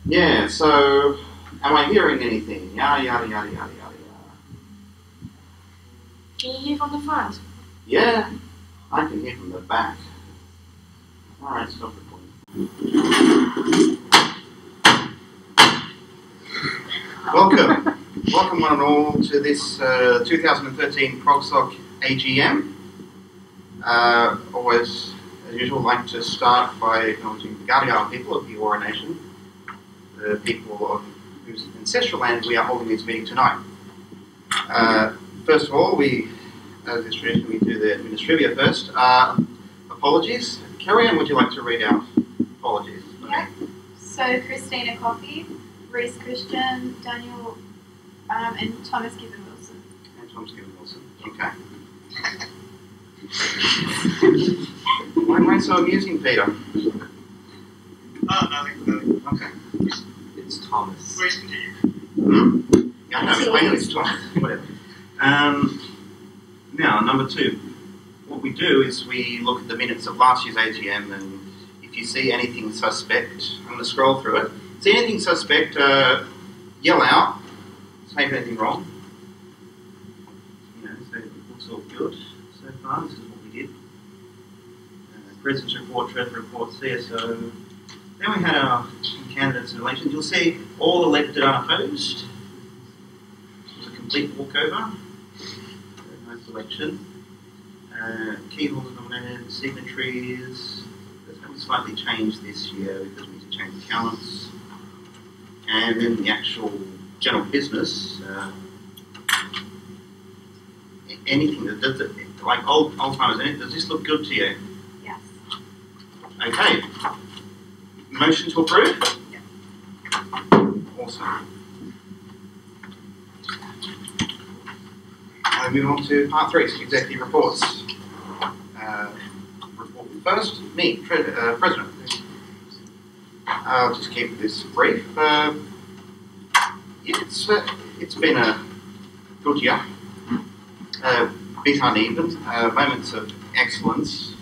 Yeah, so am I hearing anything? Yada, yada, yada, yada, yada, yada. Can you hear from the front? Yeah, I can hear from the back. Alright, stop recording. Welcome. Welcome one and all to this 2013 ProgSoc AGM. Always, as usual, like to start by acknowledging the Gadigal people of the Eora Nation, the people of whose ancestral land we are holding this meeting tonight. First of all, as is tradition, we do the administrivia first. Apologies. Carrie-Anne, would you like to read out apologies? Yeah. So Christina Coffey, Reese Christian, Daniel, and Thomas Gibbon Wilson. And Thomas Gibbon Wilson. Okay. Why am I so amusing, Peter? Oh, nothing. Okay. It's Thomas. Please continue. Yeah, I know it's Thomas. Whatever. Now, number 2. What we do is we look at the minutes of last year's AGM, and if you see anything suspect, I'm going to scroll through it. See anything suspect, yell out. Say anything wrong. You know, so it looks all good so far. This is what we did. President's report, Treasurer report, CSO. Then we had our candidates and elections. You'll see all elected unopposed. It was a complete walkover. Very nice election. Key holders nominated, signatories. There's going to be slightly changed this year because we need to change the counts. And then the actual general business. Anything that does it, like old timers in it, does this look good to you? Yes. Okay. Motion to approve? Yeah. Awesome. Move on to part 3, executive reports. Report first, me, President. I'll just keep this brief. Yeah, it's been a good year. Bit uneven, moments of excellence,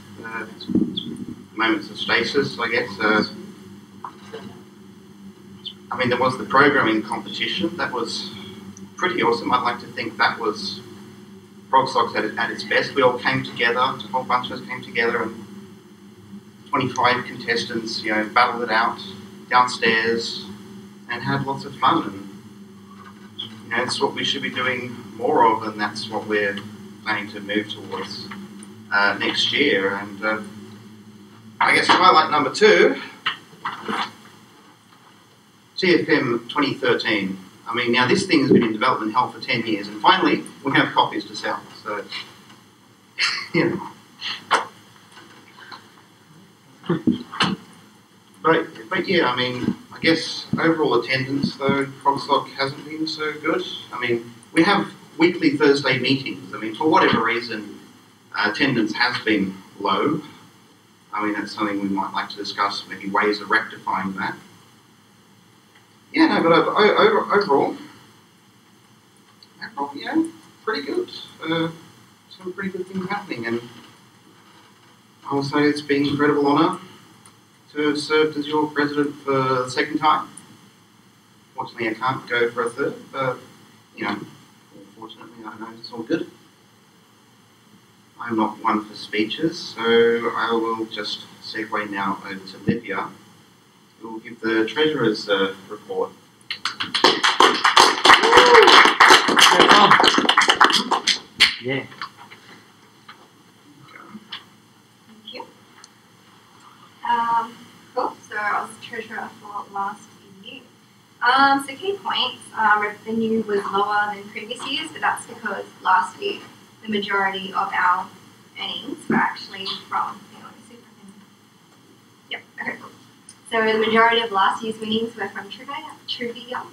moments of stasis, I guess. I mean, there was the programming competition. That was pretty awesome. I'd like to think that was ProgSoc at its best. We all came together, a whole bunch of us came together, and 25 contestants, you know, battled it out downstairs and had lots of fun. And you know, that's what we should be doing more of, and that's what we're planning to move towards next year. And I guess highlight number 2, CFM 2013. I mean, now this thing has been in development hell for 10 years, and finally we have copies to sell. So, you know. But yeah, I mean, I guess overall attendance, though, ProgSoc hasn't been so good. I mean, we have weekly Thursday meetings. I mean, for whatever reason, attendance has been low. I mean, that's something we might like to discuss, maybe ways of rectifying that. Yeah, no, but overall, yeah, pretty good. Some pretty good things happening, and also it's been an incredible honour to have served as your president for the 2nd time. Fortunately, I can't go for a 3rd, but you know, fortunately, I know it's all good. I'm not one for speeches, so I will just segue now over to Livia, who will give the Treasurer's report. Yeah. Thank you. Cool. So I was Treasurer for last year. So key points, revenue was lower than previous years, but that's because last year the majority of our earnings were actually from, okay, cool. So the majority of last year's winnings were from trivia.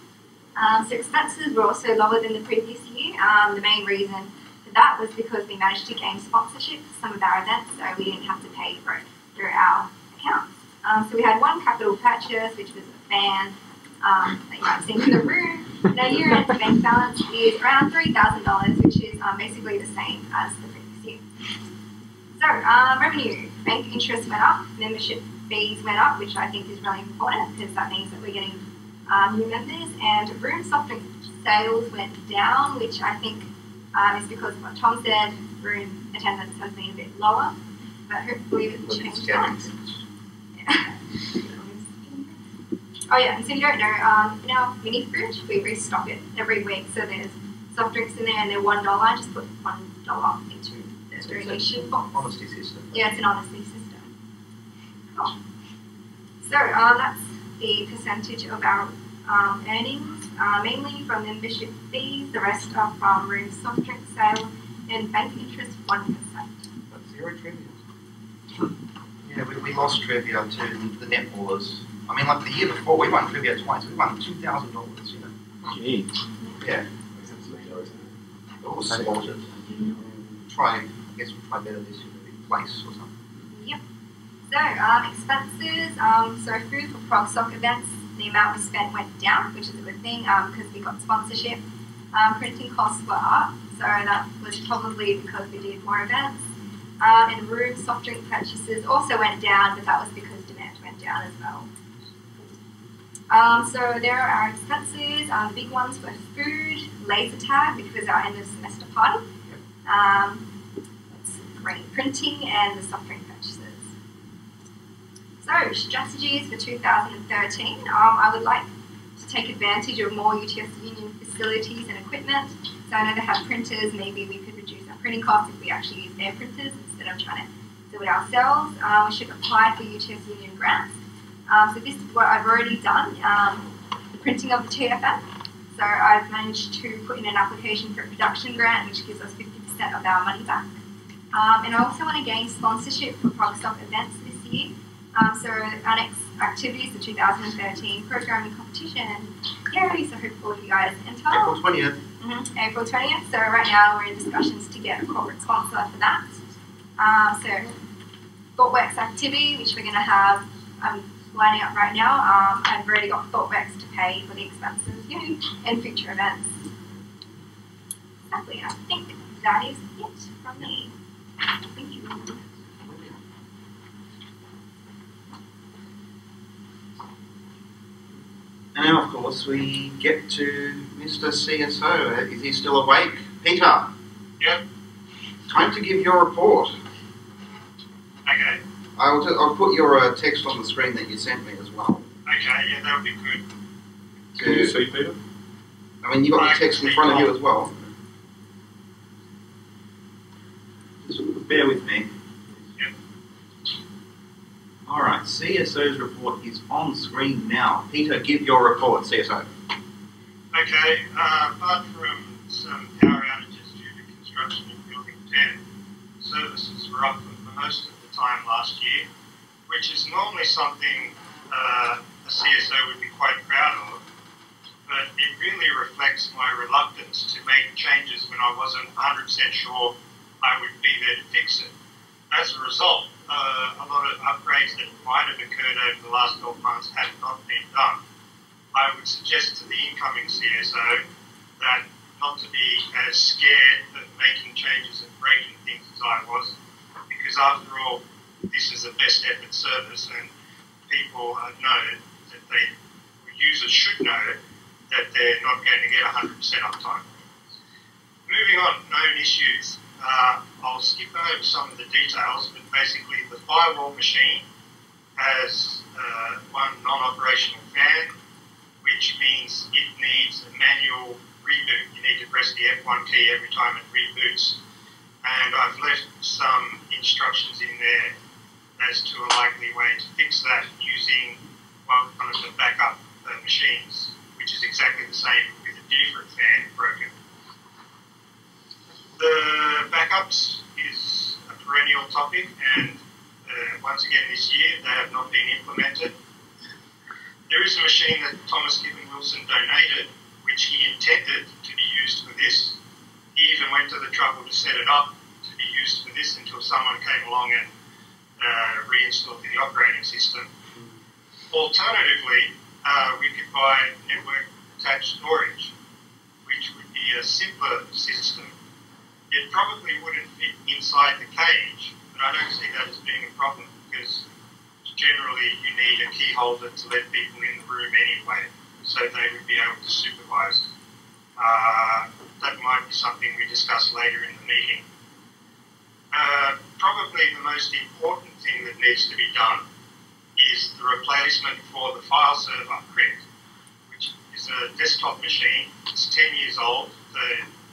So expenses were also lower than the previous year. The main reason for that was because we managed to gain sponsorship for some of our events, so we didn't have to pay for it through our accounts. So we had one capital purchase, which was a fan that you might have seen in the room. And our year-end bank balance is around $3,000, which is basically the same as the previous year. So revenue, bank interest went up, membership fees went up, which I think is really important because that means that we're getting new members, and room soft drink sales went down, which I think is because of what Tom said, room attendance has been a bit lower, but hopefully we will change that. Yeah. Oh yeah, and so you don't know, in our mini fridge, we restock it every week, so there's soft drinks in there and they're $1. I just put $1 into the donation box. Honesty system. Yeah, it's an honesty system. Cool. So that's the percentage of our earnings, mainly from membership fees. The rest are from room soft drink sale and bank interest 1%. But zero trivia. Yeah, we lost trivia to the netballers. I mean, like the year before, we won trivia twice. We won $2,000, you know. Gee. Yeah. It was slaughtered. I guess we'll try better this year, maybe place or something. Yep. So, expenses. So, food for ProgSoc events, the amount we spent went down, which is a good thing because we got sponsorship. Printing costs were up, so that was probably because we did more events. And room soft drink purchases also went down, but that was because demand went down as well. So there are our expenses. The big ones were food, laser tag, which was our end of semester party, printing, and the soft drink purchases. So strategies for 2013. I would like to take advantage of more UTS union facilities and equipment. So I know they have printers. Maybe we could reduce our printing costs if we actually use their printers instead of trying to do it ourselves. We should apply for UTS union grants. So this is what I've already done, the printing of the TFM. So I've managed to put in an application for a production grant, which gives us 50% of our money back. And I also want to gain sponsorship for ProgSoc events this year. So our next activity is the 2013 programming competition. Yay, so hope all of you guys enter. April 20th. April 20th. So right now we're in discussions to get a corporate sponsor for that. So ThoughtWorks activity, which we're going to have, lining up right now. I've already got ThoughtWorks to pay for the expenses, and future events. Exactly, I think that is it from me. Thank you. And now, of course, we get to Mr. CSO. Is he still awake? Peter? Yep. Time to give your report. Okay. I'll put your text on the screen that you sent me as well. Okay, yeah, that would be good. Can you see, Peter? I mean, you've got the text in front of you as well. Just bear with me. Yep. Alright, CSO's report is on screen now. Peter, give your report, CSO. Okay, apart from some power outages due to construction in Building 10, services were up for most of the time last year, which is normally something a CSO would be quite proud of, but it really reflects my reluctance to make changes when I wasn't 100% sure I would be there to fix it. As a result, a lot of upgrades that might have occurred over the last 12 months have not been done. I would suggest to the incoming CSO that not to be as scared of making changes and breaking things as I was, because after all, this is a best effort service and people know that users should know that they're not going to get 100% uptime. Moving on, known issues. I'll skip over some of the details, but basically the firewall machine has one non-operational fan, which means it needs a manual reboot. You need to press the F1 key every time it reboots. And I've left some instructions in there as to a likely way to fix that using one of the backup machines, which is exactly the same with a different fan broken. The backups is a perennial topic, and once again this year they have not been implemented. There is a machine that Thomas Gibbon Wilson donated, which he intended to be used for this. He even went to the trouble to set it up to be used for this until someone came along and reinstalled the operating system. Alternatively, we could buy network attached storage, which would be a simpler system. It probably wouldn't fit inside the cage, but I don't see that as being a problem because generally you need a key holder to let people in the room anyway. so they would be able to supervise. That might be something we discuss later in the meeting. Probably the most important thing that needs to be done is the replacement for the file server crypt, which is a desktop machine. It's 10 years old.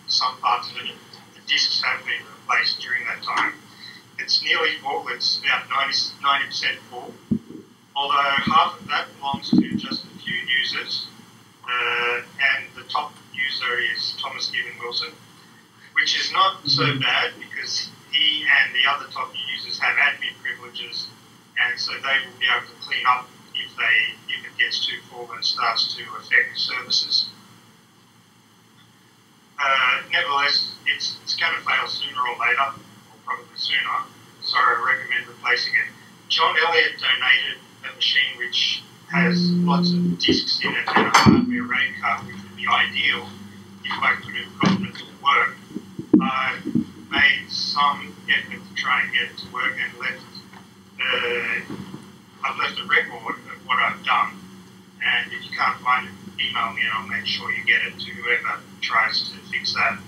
Some parts of it, the disks have been replaced during that time. It's nearly full. It's about 90% full, although half of that belongs to just a few users, and the top user is Thomas Given Wilson, which is not so bad because he and the other top users have admin privileges, and so they will be able to clean up if it gets too full and starts to affect services. Nevertheless, it's going to fail sooner or later, or probably sooner, so I recommend replacing it. John Elliott donated a machine which has lots of disks in it and a hardware RAID card, which would be ideal if I could have gotten it to work. I made some effort to try and get it to work and I've left a record of what I've done, and if you can't find it, email me and I'll make sure you get it to whoever tries to fix that.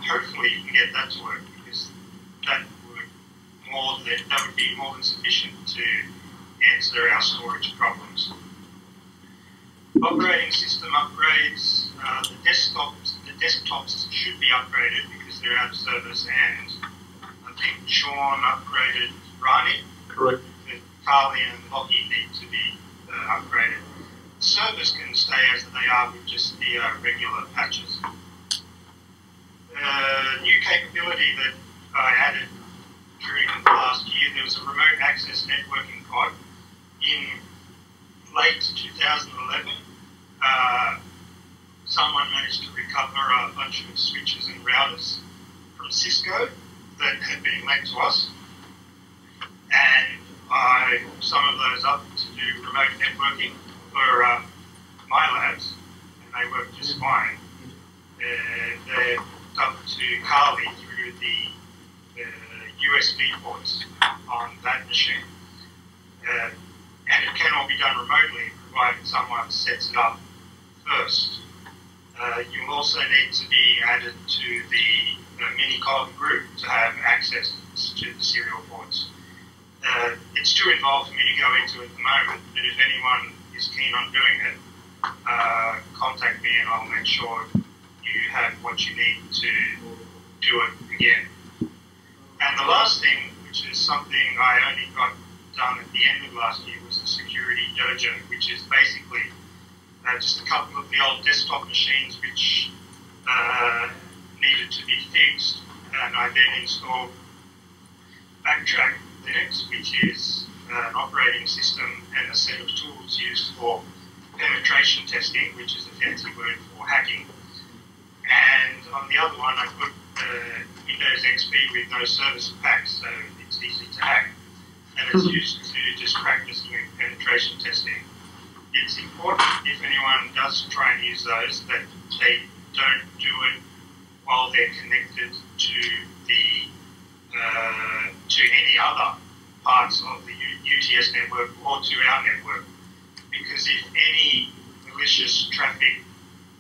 Hopefully you can get that to work, because that would be more than sufficient to answer our storage problems. Operating system upgrades. The desktops should be upgraded because they're out of service, and I think Sean upgraded Rani. Correct. Carly and Lockie need to be upgraded. The servers can stay as they are with just the regular patches. New capability that I added during the last year, there was a remote access networking pod. In late 2011, someone managed to recover a bunch of switches and routers from Cisco that had been linked to us, and I hooked some of those up to do remote networking for my labs, and they work just fine. They're hooked up to Carly through the USB ports on that machine. And it can all be done remotely, provided someone sets it up first. You'll also need to be added to the mini-cog group to have access to the serial ports. It's too involved for me to go into at the moment, but if anyone is keen on doing it, contact me and I'll make sure you have what you need to do it again. And the last thing, which is something I only got done at the end of last year, was the security dojo, which is basically just a couple of the old desktop machines which needed to be fixed, and I then installed Backtrack Linux, which is an operating system and a set of tools used for penetration testing, which is a fancy word for hacking. And on the other one, I put Windows XP with no service packs, so it's easy to hack. And it's used to just practice doing penetration testing. It's important, if anyone does try and use those, that they don't do it while they're connected to the to any other parts of the UTS network or to our network. Because if any malicious traffic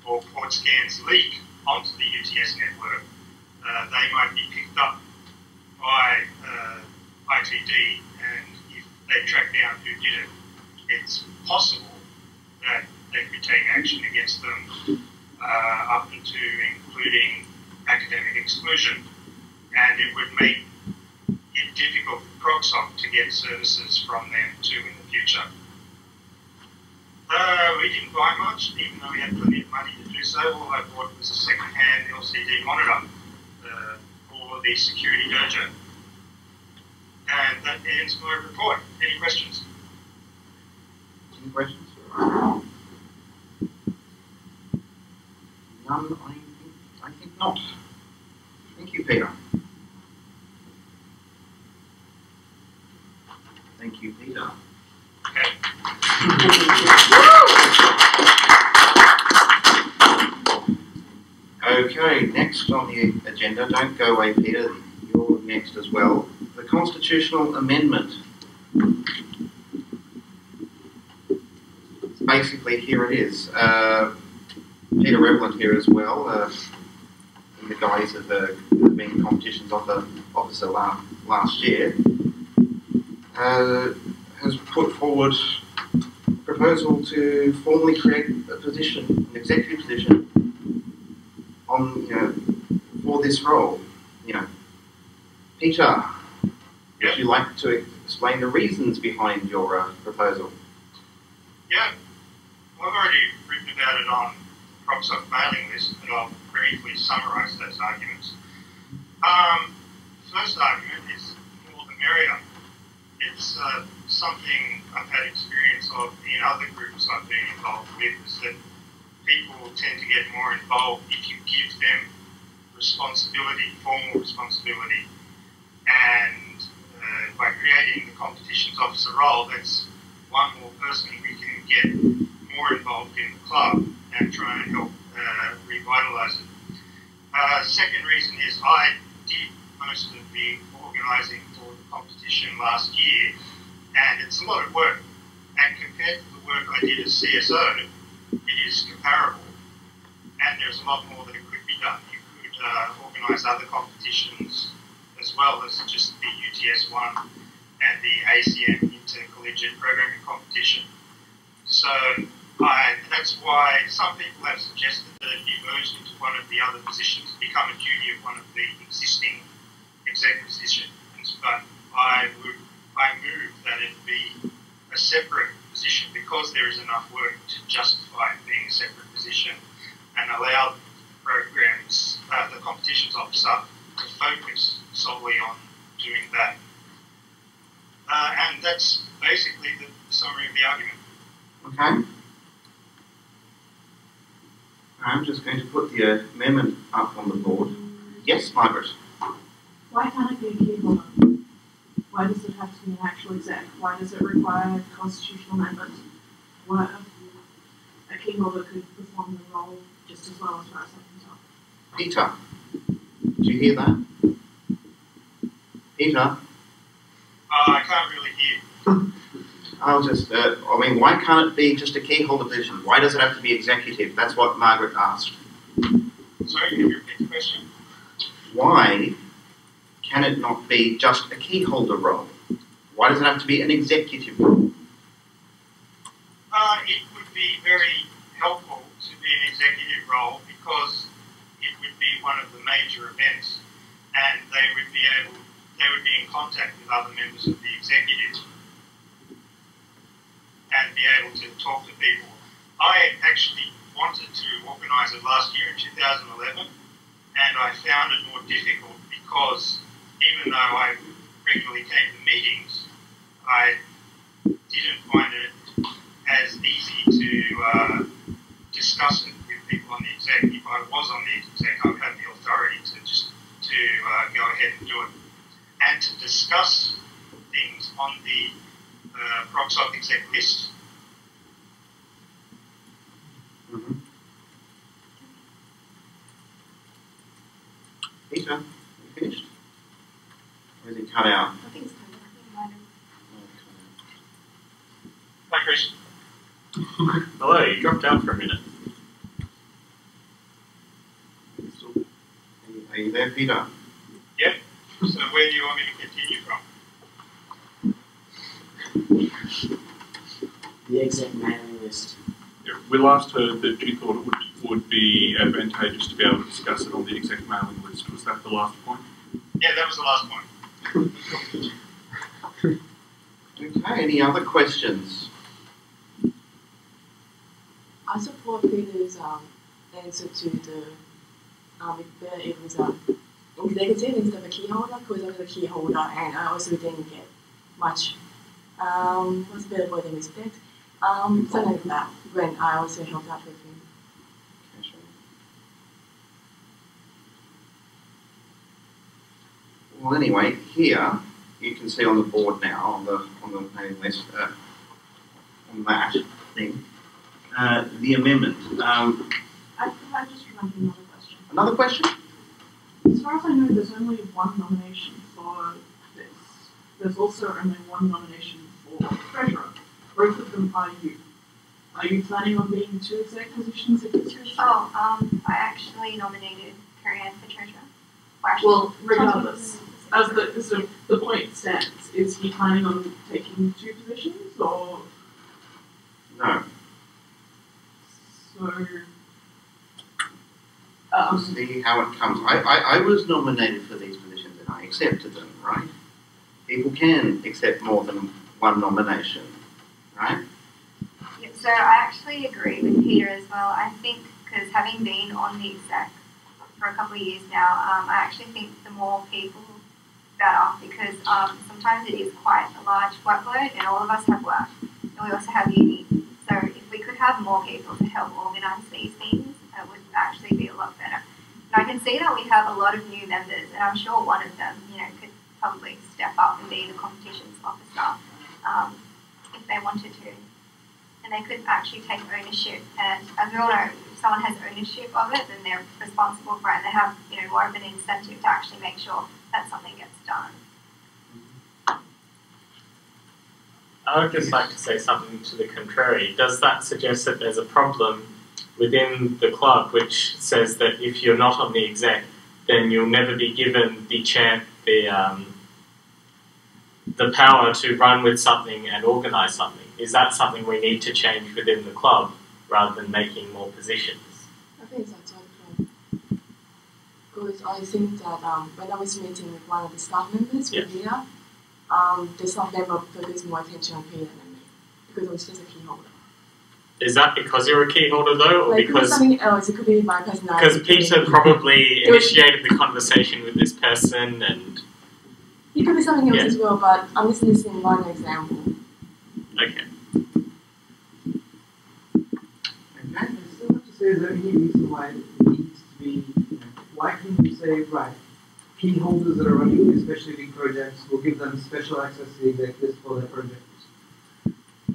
or port scans leak onto the UTS network, they might be picked up by ITD, and if they track down who did it, it's possible that they could take action against them up to including academic exclusion, and it would make it difficult for ProgSoc to get services from them too in the future. We didn't buy much, even though we had plenty of money to do so. All I bought was a second-hand LCD monitor for the security dojo. And that ends my report. Any questions? Any questions? None, I think not. Thank you, Peter. Thank you, Peter. Okay. Okay, next on the agenda, don't go away, Peter, you're next as well. The constitutional amendment. basically, here it is. Peter Revland here as well, in the guise of being competitions officer last year, has put forward a proposal to formally create a position, an executive position, for this role. Peter, would you like to explain the reasons behind your proposal? Yeah, I've already written about it on ProgSoc mailing list, but I'll briefly summarise those arguments. First argument is more the merrier. It's something I've had experience of in other groups I've been involved with, is that people tend to get more involved if you give them responsibility, formal responsibility, and by creating the competitions officer role, that's one more person we can get more involved in the club and try and help revitalise it. Second reason is I did most of the organising for the competition last year, and it's a lot of work. And compared to the work I did as CSO, it is comparable, and there's a lot more that it could be done. You could organise other competitions as well as just the UTS one and the ACM Intercollegiate Programming Competition. So that's why some people have suggested that it be merged into one of the other positions, become a duty of one of the existing exec positions. But I move that it be a separate position because there is enough work to justify it being a separate position, and allow the programs, the competitions officer, to focus solely on doing that. And that's basically the summary of the argument. Okay. I'm just going to put the amendment up on the board. Yes, Margaret? Why can't it be a key holder? Why does it have to be an actual exec? Why does it require a constitutional amendment? Why a key holder could perform the role just as well as far as I can tell. Peter, did you hear that? Peter? I can't really hear. I'll just, why can't it be just a key holder position? Why does it have to be executive? That's what Margaret asked. Sorry, can you repeat the question? Why can it not be just a key holder role? Why does it have to be an executive role? It would be very helpful to be an executive role because it would be one of the major events, and they would be in contact with other members of the executive and be able to talk to people. I actually wanted to organise it last year in 2011, and I found it more difficult because even though I regularly came to meetings, I didn't find it as easy to discuss it with people on the exec. If I was on the exec, I would have the authority to go ahead and do it. And to discuss things on the ProgSoc exec list. Mm-hmm. Peter, are you finished? Or is it cut out? I think it's kind of like Hi, Chris. Hello, you dropped out for a minute. Are you there, Peter? Yep. So where do you want me to continue from? The exec mailing list. Yeah, we last heard that you thought it would be advantageous to be able to discuss it on the exec mailing list. Was that the last point? Yeah, that was the last point. Okay, any other questions? I support Peter's answer to the it was executive instead of a key holder, because I was a key holder and I also didn't get much what's a better word than respect. Something like that when I also helped out with him. Well, anyway, here you can see on the board now, on the mailing list, on that thing, the amendment. I just remembered another question. Another question? As far as I know, there's only one nomination for this. There's also only one nomination for treasurer. Both of them are you. Are you planning on being 2 exec positions if it's treasurer? Oh, I actually nominated Karen for treasurer. Well, regardless, as the point stands, is he planning on taking 2 positions or? No. So. We'll see how it comes. I was nominated for these positions and I accepted them, right? People can accept more than one nomination, right? Yep, so I actually agree with Peter as well. I think, because having been on the exec for a couple of years now, I actually think the more people, better, because sometimes it is quite a large workload and all of us have work and we also have uni. So if we could have more people to help organise these things, it would actually be a lot better. And I can see that we have a lot of new members, and I'm sure one of them, could probably step up and be the competitions officer if they wanted to. And they could actually take ownership. And as we all know, if someone has ownership of it, then they're responsible for it, and they have more of an incentive to actually make sure that something gets done. I would just like to say something to the contrary. Does that suggest that there's a problem within the club which says that if you're not on the exec, then you'll never be given the power to run with something and organise something? Is that something we need to change within the club rather than making more positions? I think that's right. Because I think that when I was meeting with one of the staff members, with Peter, the staff member focused more attention on Peter than me, because I was just a key holder. Is that because you're a key holder though, or like, because something else? It could be my personality. Because Peter probably initiated the conversation with this person, and it could be something else as well. But I'm just listing one example. Okay. I still have to say, is there any reason why it needs to be, why can't you say, right, key holders that are running especially big projects, will give them special access to the exec list for their projects,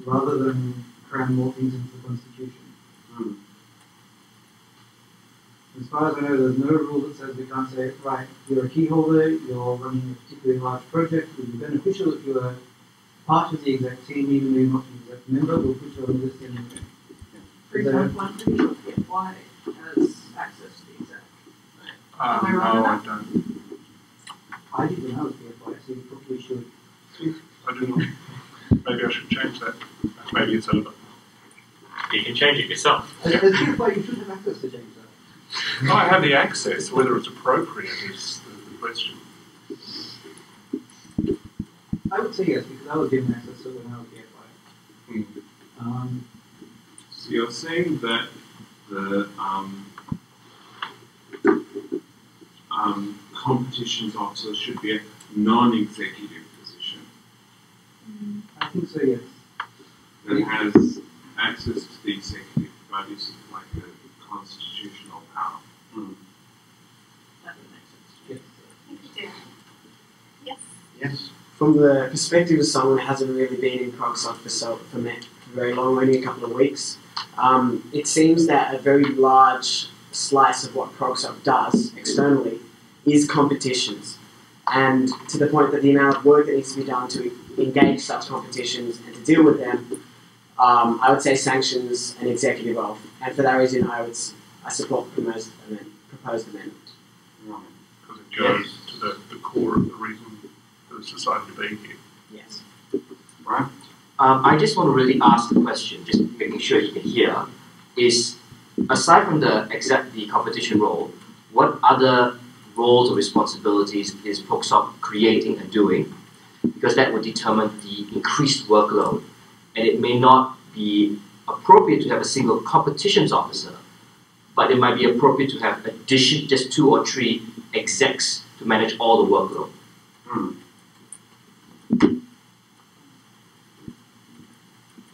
rather than cram more things into the Constitution? As far as I know, there's no rule that says we can't say, right, you're a key holder, you're running a particularly large project, it would be beneficial if you were part of the exec team, even though you're not an exec member, we'll put you on the list anyway. For example, I'm pretty sure PFY has access to the exec. No, I don't. I did when I was PFY, so you probably should. I do not. Maybe I should change that. Maybe it's over. You can change it yourself. As PFY, you should have access to change that. I have the access. Whether it's appropriate is the question. I would say yes, because I was given access to it when I was PFY. So you're saying that the competitions officer should be a non-executive position I think so, yes. that has access to the executive, but is like a constitutional power. That would make sense. Yes. Yes. Yes. From the perspective of someone who hasn't really been in ProgSoc for very long, only a couple of weeks, it seems that a very large slice of what ProgSoc does externally is competitions. And to the point that the amount of work that needs to be done to engage such competitions and to deal with them, I would say sanctions an executive of. And for that reason, I support the proposed amendment. Right. Because it goes to the core of the reason for the society to be here. Yes. Right. I just want to really ask the question, just making sure you can hear, is aside from the competition role, what other roles or responsibilities is ProgSoc creating and doing? Because that would determine the increased workload. And it may not be appropriate to have a single competitions officer, but it might be appropriate to have just 2 or 3 execs to manage all the workload.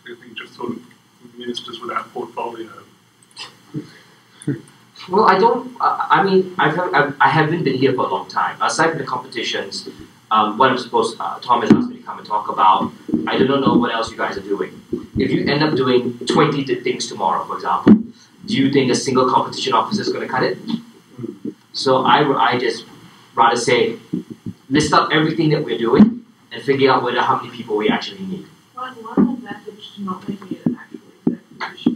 I think just sort of ministers without portfolio. Well, I mean, I haven't been here for a long time. Aside from the competitions, what I'm supposed, Tom has asked me to come and talk about, I do not know what else you guys are doing. If you end up doing 20 things tomorrow, for example, do you think a single competition officer is going to cut it? So I just rather say, list out everything that we're doing and figure out how many people we actually need. One advantage to not making it an actual exec position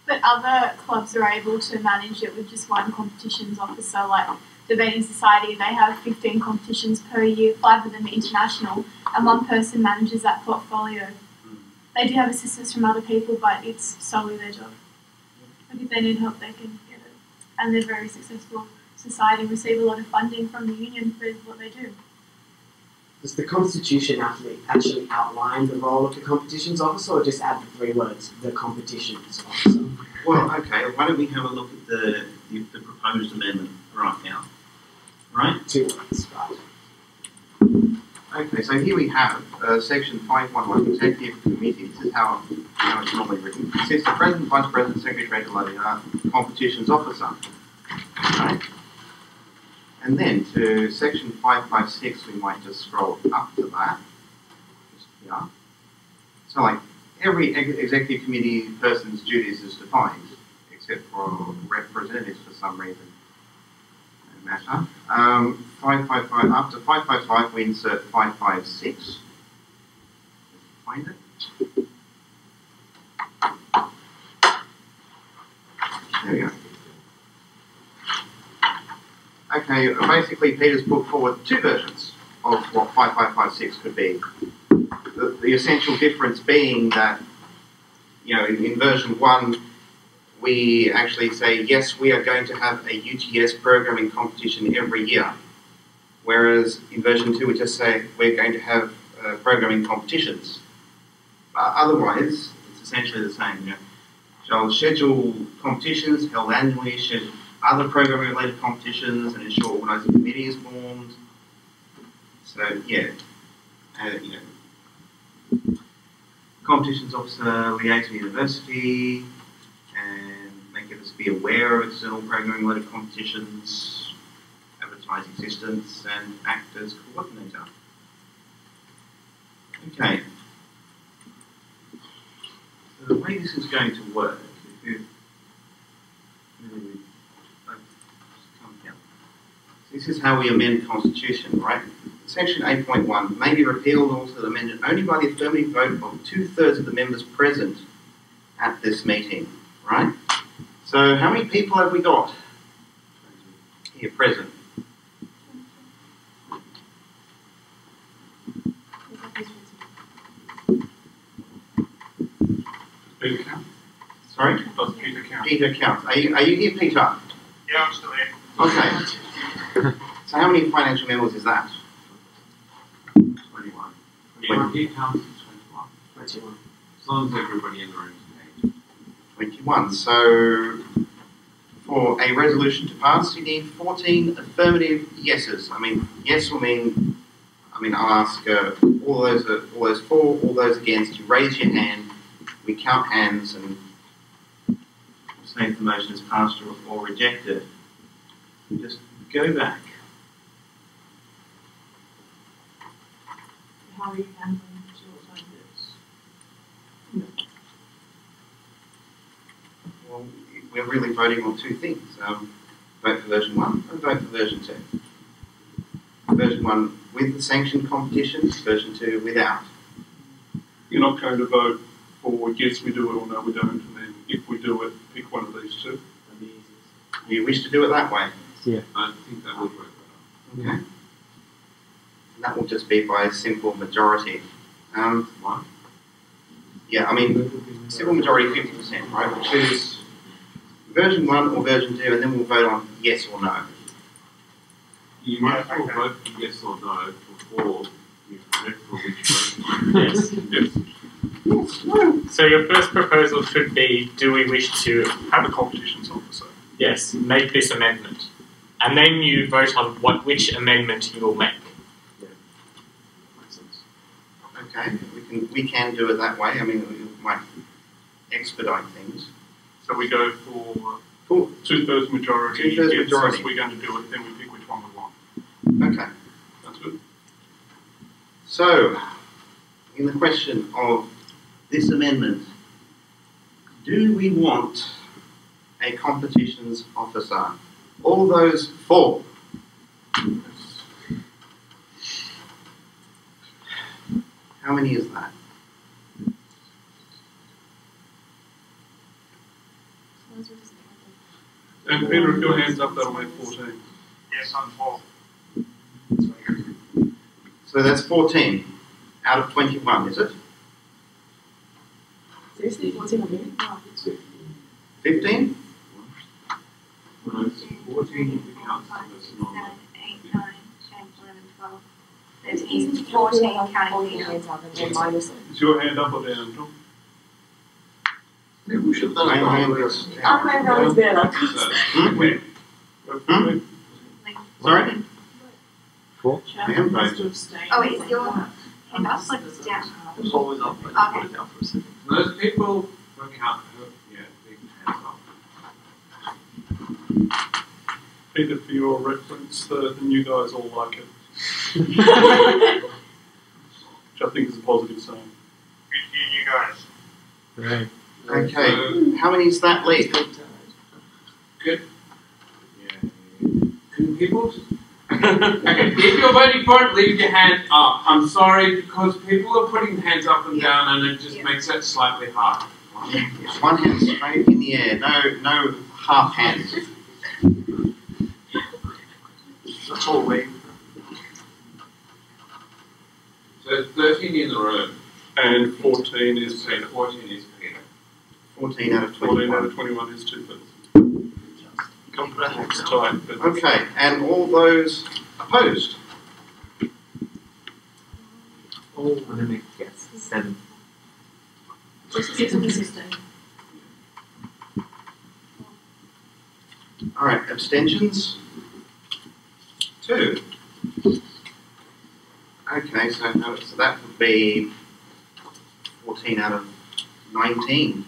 But other clubs are able to manage it with just one competitions officer, like Debating Society. They have 15 competitions per year, 5 of them are international, and one person manages that portfolio. They do have assistance from other people, but it's solely their job. But if they need help, they can get it. And they're very successful society, receive a lot of funding from the union for what they do. Does the Constitution actually outline the role of the competitions officer, or just add the 3 words, the competitions officer? Well, okay, why don't we have a look at the proposed amendment right now? Right? 2 words, right. Okay, so here we have section 511, Executive Committee. This is how it's normally written. It says the President, Vice President, Secretary, Competitions Officer. Right? And then to section 556, we might just scroll up to that. Just here. So like every executive committee person's duties is defined, except for representatives for some reason. No matter. 555, after 555 we insert 556. Find it. There we go. Okay, basically Peter's put forward 2 versions of what 5556 could be. The essential difference being that, you know, in version 1, we actually say, yes, we are going to have a UTS programming competition every year. Whereas in version 2, we just say we're going to have programming competitions. Otherwise, it's essentially the same. You know, shall schedule competitions held annually, schedule other programming-related competitions, and ensure organising committee is formed. So, yeah, you know, competitions officer liaise with the university and make us be aware of external programming-related competitions, advertise existence, and act as coordinator. Okay. So the way this is going to work, if you this is how we amend the Constitution, right? Section 8.1 may be repealed or altered or amended only by the affirmative vote of 2/3 of the members present at this meeting, right? So how many people have we got here present? Peter count? Sorry? Does Peter count? Peter counts. Are you here, Peter? Yeah, I'm still here. Okay. So how many financial members is that? 21. He counts as 21. As long as everybody in the room is paid. 21. So for a resolution to pass, you need 14 affirmative yeses. I mean, yes will mean, I'll ask all those for, all those against. You raise your hand, we count hands, and say if the motion is passed or rejected. You just go back. How are you handling the alternatives? Well, we're really voting on 2 things. Vote for version 1 and vote for version 2. Version 1 with the sanctioned competitions, version 2 without. You're not going to vote for yes, we do it, or no, we don't, and then if we do it, pick one of these 2. You wish to do it that way? Yeah. I think that would work better. Okay. And that will just be by a simple majority. Why? Yeah, simple majority 50%, right? We'll choose version 1 or version 2, and then we'll vote on yes or no. You might as well vote for yes or no before you vote for which version. Yes. Yes. So your first proposal should be, do we wish to Have a competitions officer. yes, make this amendment? And then you vote on which amendment you will make. Makes sense. Okay, we can do it that way. We might expedite things. So we go for Cool. 2/3 majority. 2/3 Yes, majority. we're going to do it, then we pick which one we want. Okay. That's good. So, in the question of this amendment, do we want a competitions officer? All those for? How many is that? And Peter, if your hand's up, that'll make 14. Yes, I'm for. So that's 14 out of 21, is it? Seriously, 14 of me? Wow. 15? No, it's 14 if it counts as non. 7, 8, 9, 10, 11, 12, 13, 14 counting Peter. hands up and then minus it. Is your hand up or down, Tom? Maybe we should My hand is Oh, down. my God, it's better. Okay. Go for it. Sorry? Chairman has to abstain. Oh, is your hand up or just down? It's always up. Okay. Put it down for a second. Those people who count, yeah, big hands up. Peter, for your reference, the new guys all like it. Which I think is a positive sign. Good for you, guys. Right. Okay, how many is that leave? Good. Yeah. Can people just... Okay, if you're voting for it, leave your hand up. I'm sorry, because people are putting hands up and down and it just makes it slightly hard. One hand straight in the air, no half hands. That's all waiting. So 13 in the room. And 14 is Peter. 14 is Peter. 14 out of 14 out 21. of 21 is 2/3. It's tight, but Okay, and all those opposed? Oh, I'm gonna make yes, 7. Six of us abstain. Alright, abstentions? 2. Okay, so that would be 14 out of 19.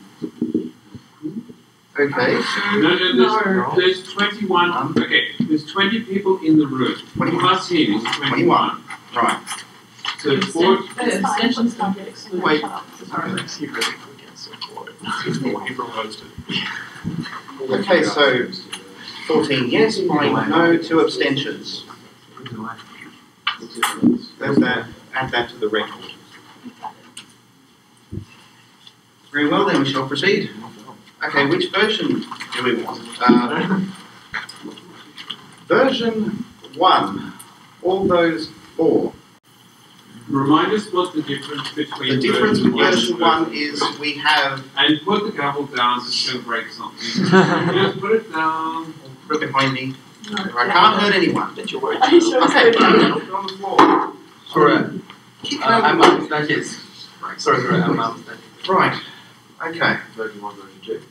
Okay, so No, there's 21. Okay, there's 20 people in the room. 21. Plus him is 21. right. So 4. Abstentions don't get excluded. Wait. Sorry. he proposed it. Okay, so 14 yes, 5 no, 2 abstentions. There's that, add that to the record. Very well, then we shall proceed. Okay, which version do we want? Version 1. All those 4. Remind us what the difference between The difference with version 1 and is we have And put the gavel down so it's going to break something. Just put it down. put it behind me. I can't hurt anyone. That's your word. Are you sure it's Okay, good? on the floor. Correct. I'm abstentions. Sorry, I'm abstentions. Right. Okay. Version 1, version 2.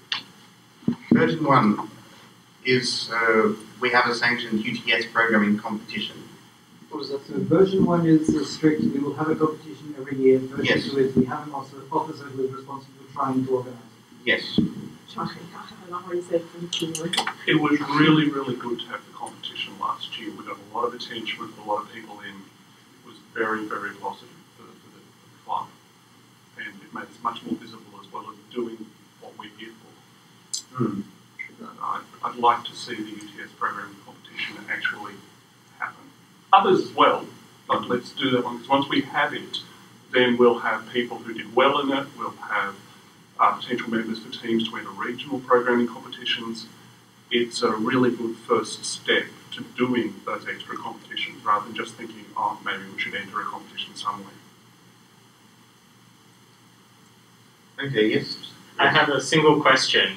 Version 1 is we have a sanctioned UTS programming competition. What was that? So version 1 is strict. We will have a competition every year. Version Yes. 2 is we have an officer who is responsible for trying to organize it. Yes. I love how you say thank you. It was really, really good to have the competition last year. We got a lot of attention, we put a lot of people in. It was very, very positive for the club. And it made us much more visible as well as doing what we're here for. Hmm. I'd like to see the UTS programming competition actually happen. Others as well, but let's do that one, because once we have it, then we'll have people who did well in it, we'll have potential members for teams to enter regional programming competitions. It's a really good first step to doing those extra competitions rather than just thinking, oh, maybe we should enter a competition somewhere. Okay, yes. I have a single question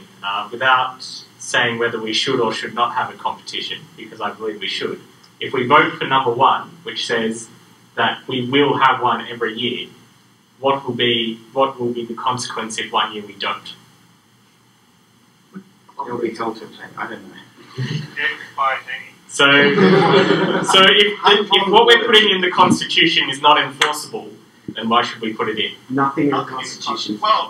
without saying whether we should or should not have a competition, because I believe we should. If we vote for number 1, which says that we will have one every year, what will be the consequence if 1 year we don't? You'll be held to account. I don't know. So if what we're putting in the Constitution is not enforceable, then why should we put it in? Nothing in the Constitution. Well,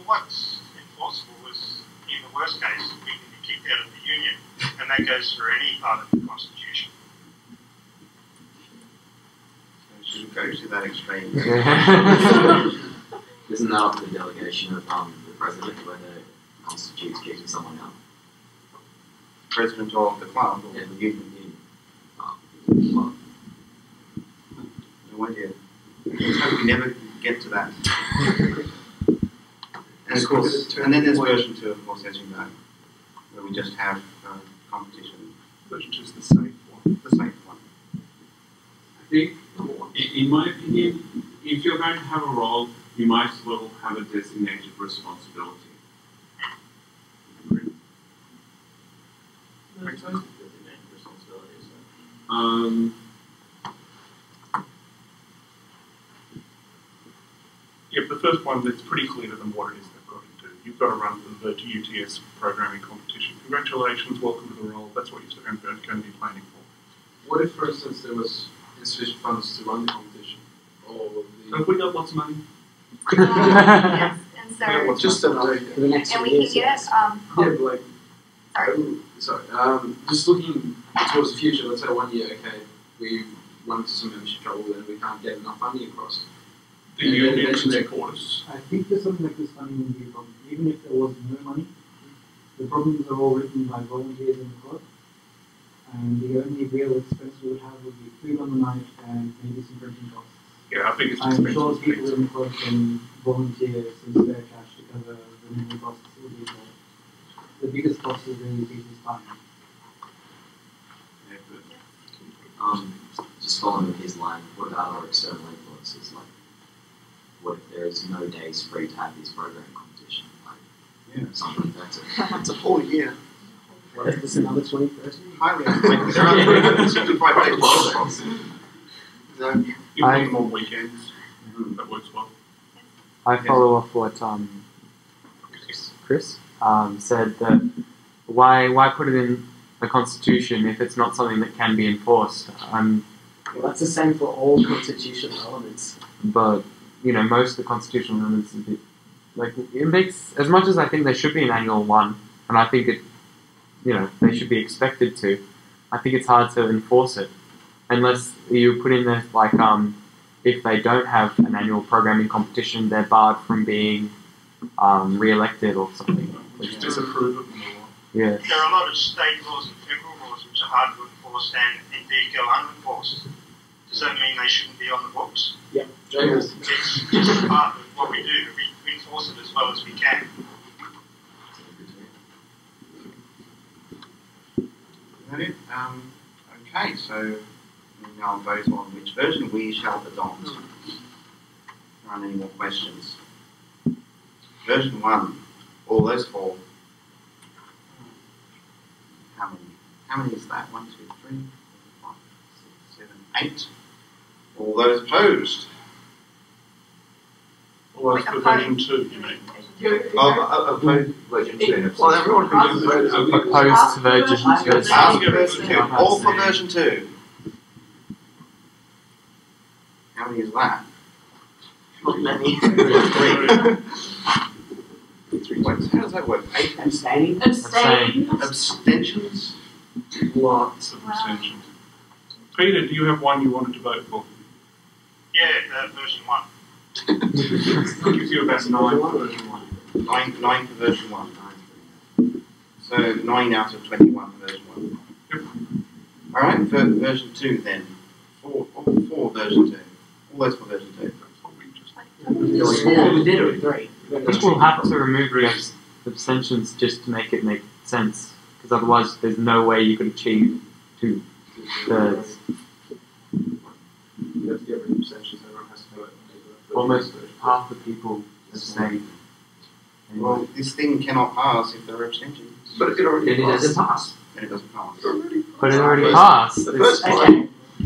what's enforceable is, in the worst case, we can be kicked out of the Union, and that goes for any part of the Constitution. So you go to that extreme. Isn't that up to the delegation of the president whether it constitutes kicking someone out? President of the club or the union. Well, No idea. Let's hope we never get to that. And of course, and then there's version 2, of course, as you know. where we just have competition. Version 2 is the safe one. The safe one. I think, in my opinion, if you're going to have a role, you might as well have a designated responsibility. Designated responsibilities. Yeah, the first one, it's pretty clear to them what it is they've got to do. You've got to run the UTS programming competition. Congratulations, welcome to the role. That's what you're going to be planning for. What if, for instance, there was insufficient funds to run the competition? Or Have we got lots of money? Yes, and so just an idea. For the next and we few can years, get yes. Yeah, but like, sorry. just looking towards the future, let's say 1 year, okay, we run into some membership trouble and we can't get enough funding across. The union can support us. I think there's something like this funding will be a problem. Even if there was no money, the problems are all written by volunteers in the club. And the only real expense we would have would be food on the night and maybe some drinking costs. Yeah, I think it's I'm expensive. sure people in the club can volunteer some spare cash to cover the minimum costs that will be involved. The biggest cost is really people's time. Just following his line, what about our external influences? Like, what if there is no days free to have these programming competition? Like, something like that. It's a whole year. What if there's another 2030? Highly unlikely. There are 365 days. So, You put them on weekends. That works well. I follow off what Chris said, that why put it in the Constitution if it's not something that can be enforced? Well, that's the same for all constitutional elements. But you know, most of the constitutional elements is a bit, like, it makes, as much as I think there should be an annual one, and I think it, you know, they should be expected to, I think it's hard to enforce it unless you put in there like if they don't have an annual programming competition, they're barred from being re-elected or something. Just disapprove of them or what? Yeah. There are a lot of state laws and federal laws which are hard to enforce and indeed go unenforced. Does that mean they shouldn't be on the books? Yeah. It's just part of what we do. We enforce it as well as we can. Is that it? Okay, so we now vote on which version we shall adopt. Are there any more questions? Version 1, all those four. How many? How many is that? 1, 2, 3, 4, 5, 6, 7, 8. All those opposed? All those for version 2, you mean? Opposed? Version 2. Well, everyone can do version 2. Opposed to version 2. All for version 2. How many is that? Not many. 3. Wait, how does that work? 8 Abstaining? Abstain. abstentions? Lots of abstentions. Peter, do you have one you wanted to vote for? Yeah, version 1. That gives you about 9 for version 1. 9 for version 1. So 9 out of 21 for version 1. Yep. Alright, for version 2 then. All for version 2. All those for version 2. That's what we just Three. I think we'll have to remove the abstentions just to make it make sense, because otherwise there's no way you could achieve 2/3. You have to get rid of abstentions, everyone has to vote. Almost half the people abstain. Well, this thing cannot pass if there are abstentions. But it already Then it doesn't pass. Then it doesn't pass. But it already passed. The first part,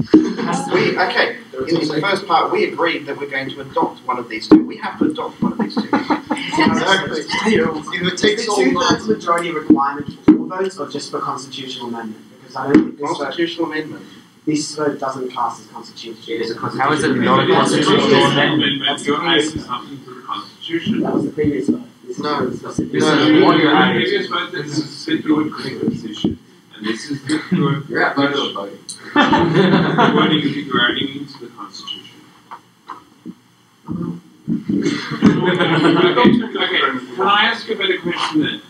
Okay. in the first part, we agreed that we're going to adopt one of these two. We have to adopt one of these two. Exactly. If it takes Is all the 2/3 night. majority requirement for all votes or just for constitutional amendment? Because I don't think Constitutional amendment. this vote doesn't pass as constitutional. It is a How is it not a It's constitutional an amendment? amendment. You're adding something to the Constitution. That was the previous vote. This is No. this is- This This is is what you're adding. previous vote that said you would create a position. And this is the You're outvoted on voting. the wording that you're adding into the Constitution. Okay, can I ask a better question then?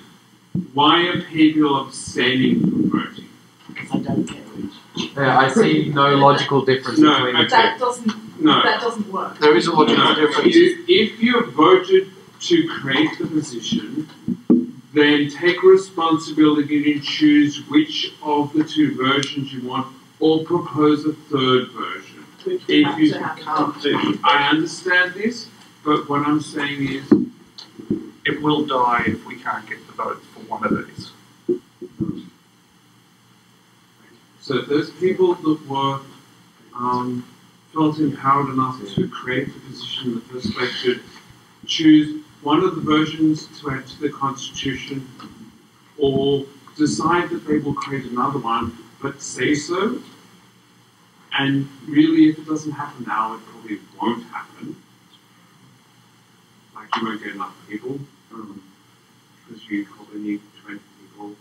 Why are people abstaining from voting? Because I don't care which. Yeah, I see no logical difference No, between the two. That doesn't. No. That doesn't work. There is a logical No, difference. if you voted to create the position, then take responsibility to choose which of the two versions you want, or propose a third version. If you can't do, I understand this, but what I'm saying is, it will die if we can't get the vote for one of these. so those people that were felt empowered enough to create the position in the first place should choose one of the versions to add to the Constitution, or decide that they will create another one, but say so. And really, if it doesn't happen now, it probably won't happen. Like, you won't get enough people, because you probably need 20 people.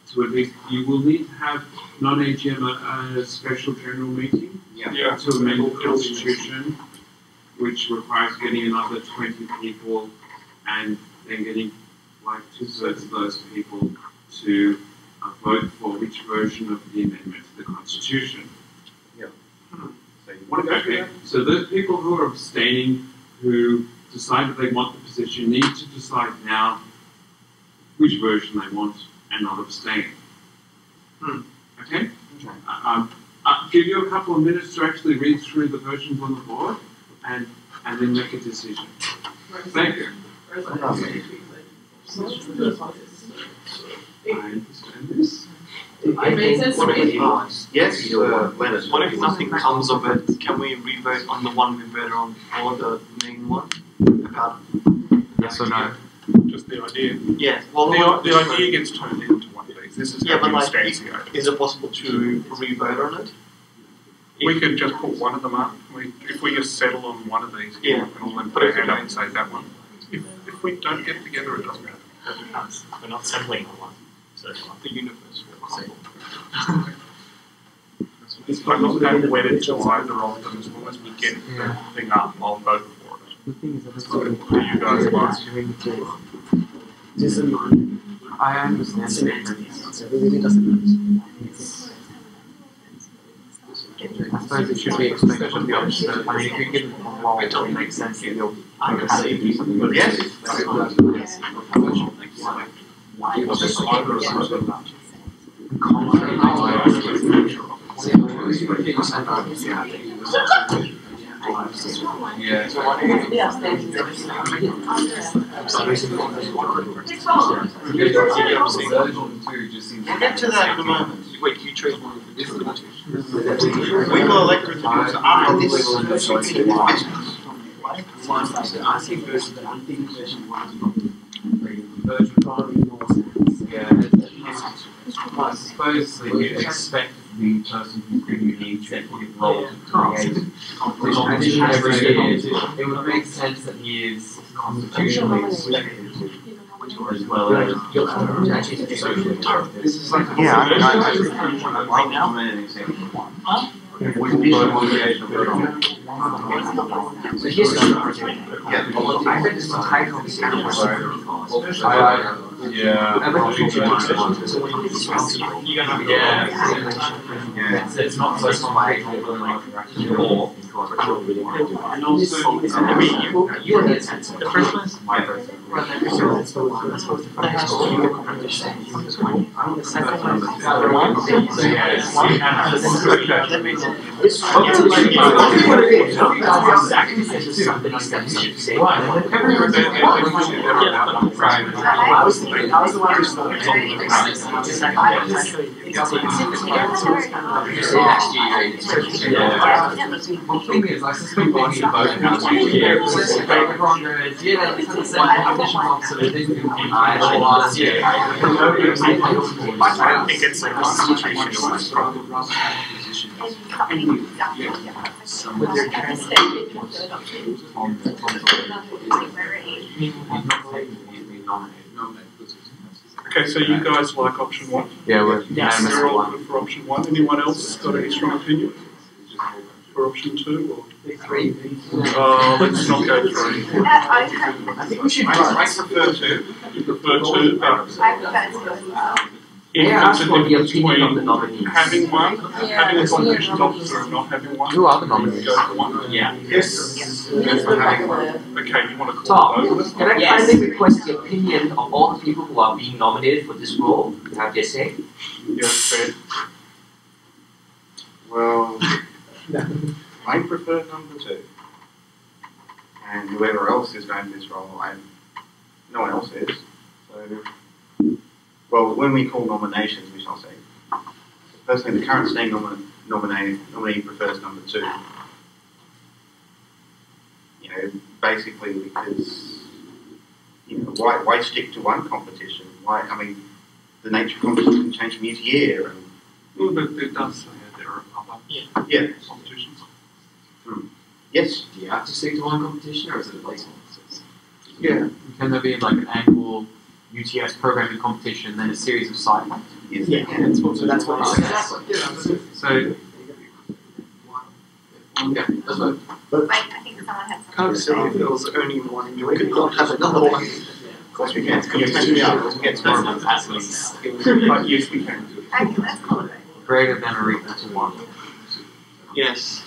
So at least you will need to have non-AGM a special general meeting to amend the Constitution, which requires getting another 20 people and then getting like 2/3 of those people to vote for which version of the amendment to the Constitution. Okay, so those people who are abstaining, who decide that they want the position, need to decide now which version they want and not abstain. Okay? I'll give you a couple of minutes to actually read through the versions on the board and then make a decision. Thank you. I understand this. Yes, Leonard. What if nothing comes of it? Can we re-vote on the one we voted on before, the main one? About Yes or no? Just the idea. Yeah. Well, the idea gets turned into one of these. This is yeah, but like, instantiated. is it possible to re-vote on it? We could just put one of them up. If we just settle on one of these, yeah, we can all then put our hand up and say that one. If we don't get together, it doesn't matter. We're not settling on one. So the universe will crumble. I'm not that wedded to either of them. As long as we get the thing up, I'll vote for it. The thing is, So, you guys I understand. So it really doesn't matter. I suppose it should be expected of the officer. I mean, if you're given a role, it makes sense that you'll do something with it. Yes. We'll get to that in a moment. Wait, you chose one of the different two. We will elect with the council after this business. I think version 1 version probably more sense. I suppose that you expect the person who's giving you the executive role to create competition every year. It would make sense that he is constitutionally expected to, as well as socially targeted. Right now, So here's the I read this title of it's not so smart or and also you are the first one my first I suspect they need to vote everyone goes, yeah, it's the same competition officer, they didn't do last year. I think it's a constitutional problem. With their Okay, so you guys like option one? Yeah, we're You're all good for option one. Anyone else got any strong opinion for option two? Or? Let's not go three. I think we should. I prefer two. You prefer two? May I ask a for the difference opinion of the between nominees? having one, Yeah, having a it's competitions yeah. officer and not having one? Who are the nominees? Go for one. Yeah. Yes. Let's look back at the Okay, you want to call Tom, those? can I Yes. kindly request the opinion of all the people who are being nominated for this role to have their say? Yeah, fair. Well, I prefer number 2. And whoever else is going for this role, no one else is. So, well, when we call nominations, we shall say. Personally, the current staying nominee prefers number 2. You know, basically because, you know, why stick to one competition? I mean, the nature of competition can change from year to year. And, Well, but it does say there are other yeah. competitions. Yes. Do you have to stick to one competition or is it a placeholder? Yeah. Can there be like an annual UTS programming competition, then a series of side ones? Yes. Yeah, that's what it says. So, Yeah, let's vote. Wait, I think someone had something. Can't say if there was only one. We could not have another one. Of course we can. Yes, at least But yes, we can. Okay, let's call it. greater than or equal to 1. Yes.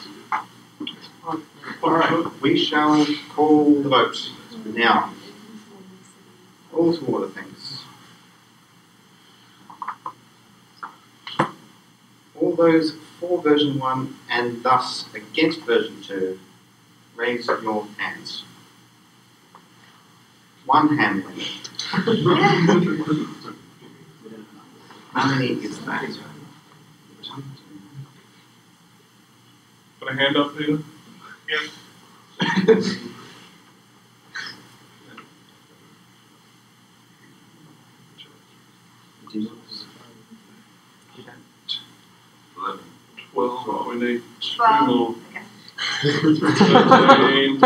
Alright, we shall call the vote now. All to order, thanks. All those for version 1 and thus against version 2, raise your hands. One hand limit. How many is that? Got a hand up, Peter? Yep. Well, we need 2 12. more. Okay. 13.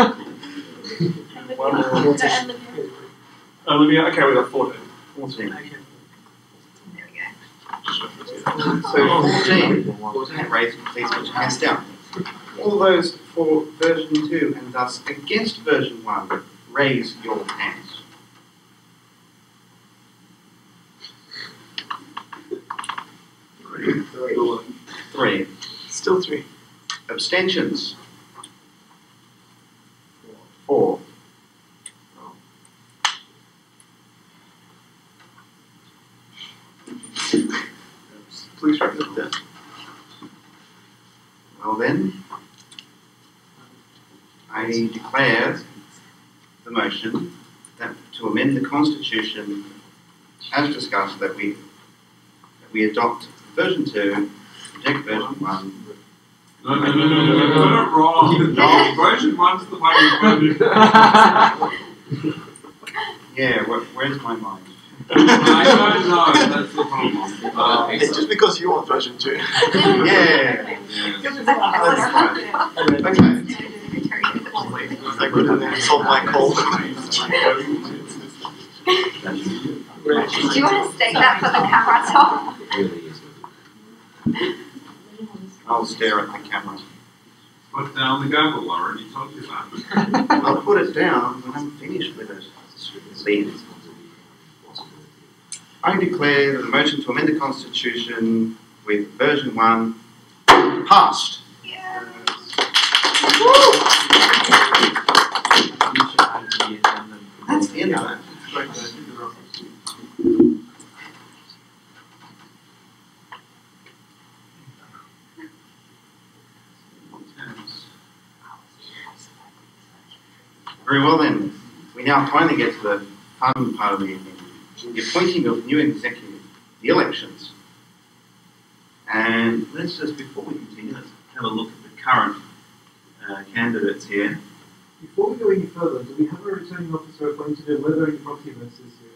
One more. Olivia, okay, we got 14. 14. There we go. So 14. Raise, please put your hands down. All those for version 2 and thus against version 1, raise your hands. Three. Still 3. Abstentions. 4. Please write it down. Well then, I declare the motion that to amend the Constitution as discussed that we adopt version 2, reject version 1. No, got it wrong. No. Version 1's the one we voted. Yeah, where's my mind? I don't know, that's the problem. It's just because you want version 2. Yeah. That's fine. Okay. I couldn't solve my call. Do you want to state that for the camera, Tom? I'll stare at the camera. Put down the gavel, I already told you that. I'll put it down when I'm finished with it. Leave. I declare that the motion to amend the Constitution with version 1 passed. Yeah. That's the end of that. Very well then, we now finally get to the fun part of the evening, the appointing of new executive, the elections. And let's just, before we continue, let's have a look at the current candidates here. Before we go any further, do we have a returning officer appointed and were there any proxy votes this year?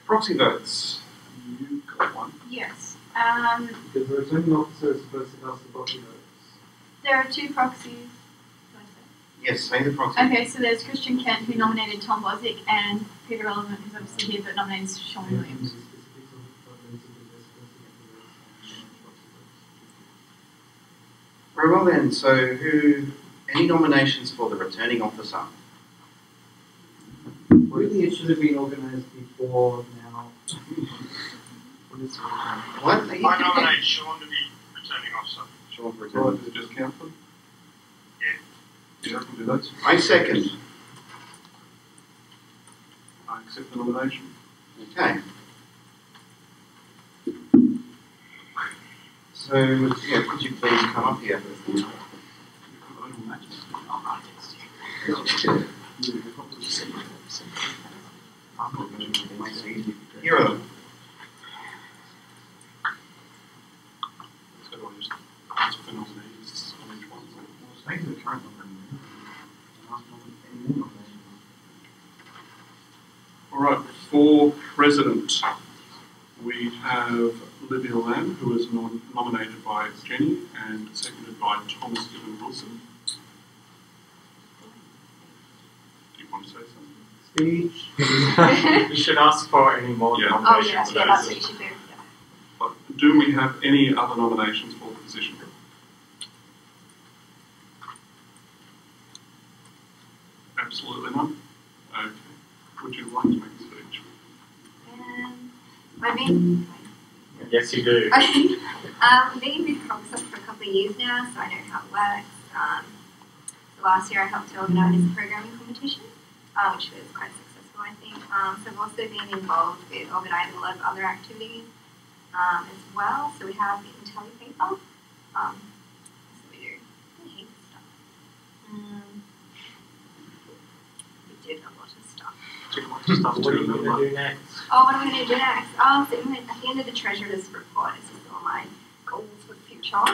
Proxy votes. You got one. Yes. Because the returning officer is supposed to cast the proxy votes. There are 2 proxies. Yes, say the proxy. Okay, so there's Christian Kent who nominated Tom Boswick and Peter Relevant who's obviously here but nominated Sean Williams. Very well then, so any nominations for the returning officer? Really, it should have been organised before now. What? I nominate Sean to be returning officer. Sean for example. Is it just council? Yeah. Yeah, I can do that. I second. I accept the nomination. Okay. So, yeah, could you please come up here? Here are them. All right, for president, we have Olivia Lamb, who is nominated by Jenny and seconded by Thomas Gibbon Wilson. Do you want to say something? Speech. You should ask for any more nominations. Oh yeah, that's what you should do. But do we have any other nominations for the position? Absolutely none. Okay. Would you like to make a speech? I've been, Yes, you do. I've been with ProgSoc for a couple of years now, so I know how it works. So last year I helped to organise a programming competition, which was quite successful, I think. So I've also been involved with organising a lot of other activities as well. So we have the IntelliPaper. So we do heaps of stuff. We did a lot of stuff. What are you going to do next? Oh, what am I going to do next? So at the end of the Treasurer's report, it's just all my goals for the future.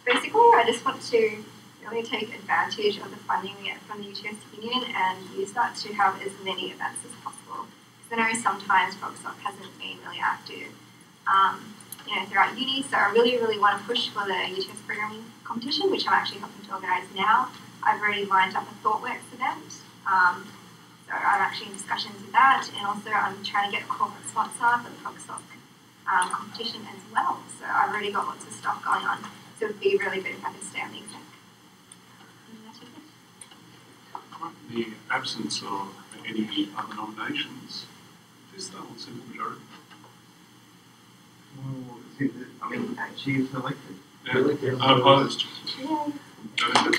Basically, I just want to really take advantage of the funding we get from the UTS Union and use that to have as many events as possible. Because I know sometimes ProgSoc hasn't been really active throughout uni, so I really, really want to push for the UTS programming competition, which I'm actually helping to organise now. I've already lined up a ThoughtWorks event. So I'm actually in discussions with that, and also I'm trying to get a corporate sponsor for the ProgSoc competition as well. So I've already got lots of stuff going on. So it would be really good if I could stay on the exec. In the absence of any other nominations, is that on simple majority? Well, I mean, she is elected. Yeah. Opposed? Yay.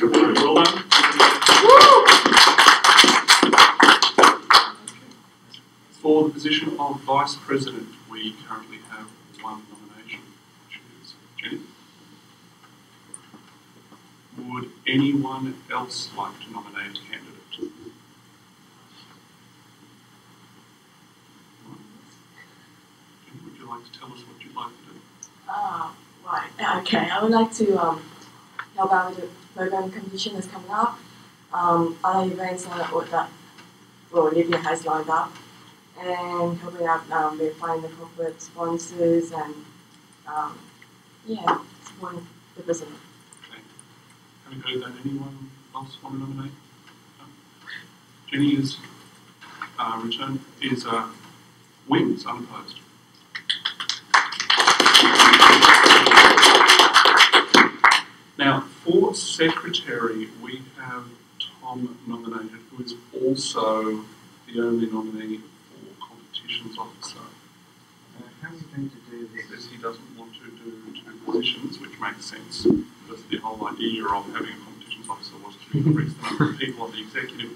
Well done. For the position of Vice President, we currently have one nomination, which is Jenny. Would anyone else like to nominate a candidate? Jenny, would you like to tell us what you'd like to do? Right. Okay. I would like to help out with the program competition that's coming up. Other events that Olivia has lined up, and helping out with finding the corporate sponsors and supporting the president. Okay. Having heard that, anyone else want to nominate? No? Jenny is wins unopposed. Now, for secretary, we have Tom nominated, who is also the only nominee for competitions officer. How are we going to do this? Because he doesn't want to do two positions, which makes sense, because the whole idea of having a competitions officer was to increase the number of people on the executive.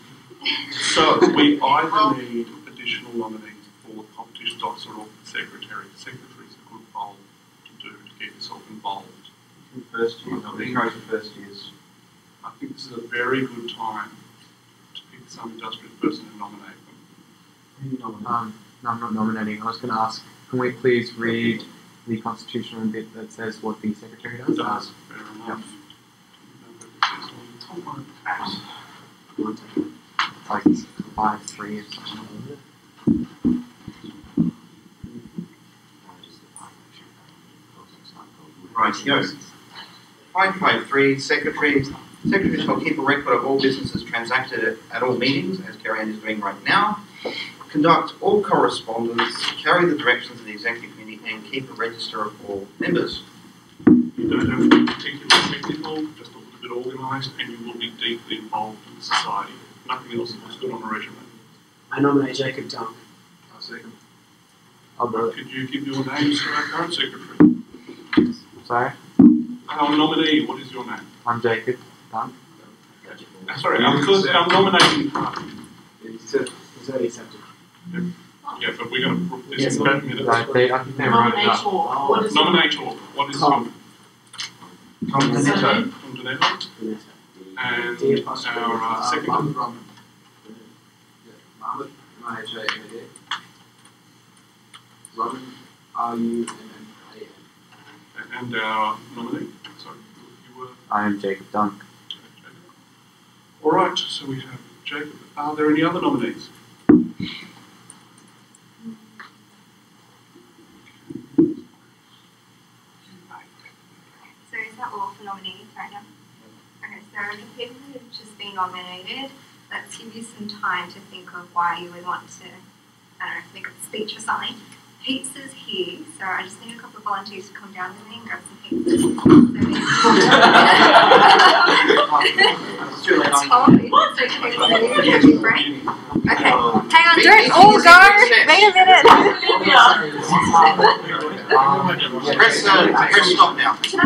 So we either need additional nominees for the competitions officer or the secretary. The secretary is a good role to do to get yourself involved. First year, first years. I think this is a very good time to pick some industrious person and nominate them. No, I'm not nominating. I was going to ask, can we please read the constitutional bit that says what the secretary does? Does, fair enough. Like 5.3 or something. Right, here. 553, secretaries. Secretaries shall keep a record of all businesses transacted at all meetings, as Kerry-Ann is doing right now. Conduct all correspondence, carry the directions of the executive committee, and keep a register of all members. You don't have to be particularly technical, just a little bit organised, and you will be deeply involved in society. Nothing else looks good on a resume. I nominate Jacob Dunk. I second. I'll do it. Could you give your names to our current secretary? Sorry? Our nominee, what is your name? I'm Jacob. Done. Sorry, our nominating party. It's already accepted. Yeah, but we're going to put this Yes, in 30 minutes. I think they wrote it up. What is Nominator, what is Tom. Tom Donetto. Donetto. And our second. Mohammed. Mohammed, M-I-H-A-M-E-D. Robin, R-U-M-M-A-N. And our nominee. Sorry, you were. I am Jacob Dunk. All right, so we have Jacob. Are there any other nominees? So is that all for nominees right now? Okay, so the people who have just been nominated, let's give you some time to think of why you would want to, I don't know, make a speech or something. Pizzas here, so I just need a couple of volunteers to come down with me and grab some pizzas. It's too late. Totally. It's okay for you. It'll be great. Okay, hang on, don't all go. Wait a minute. Press stop now. Can I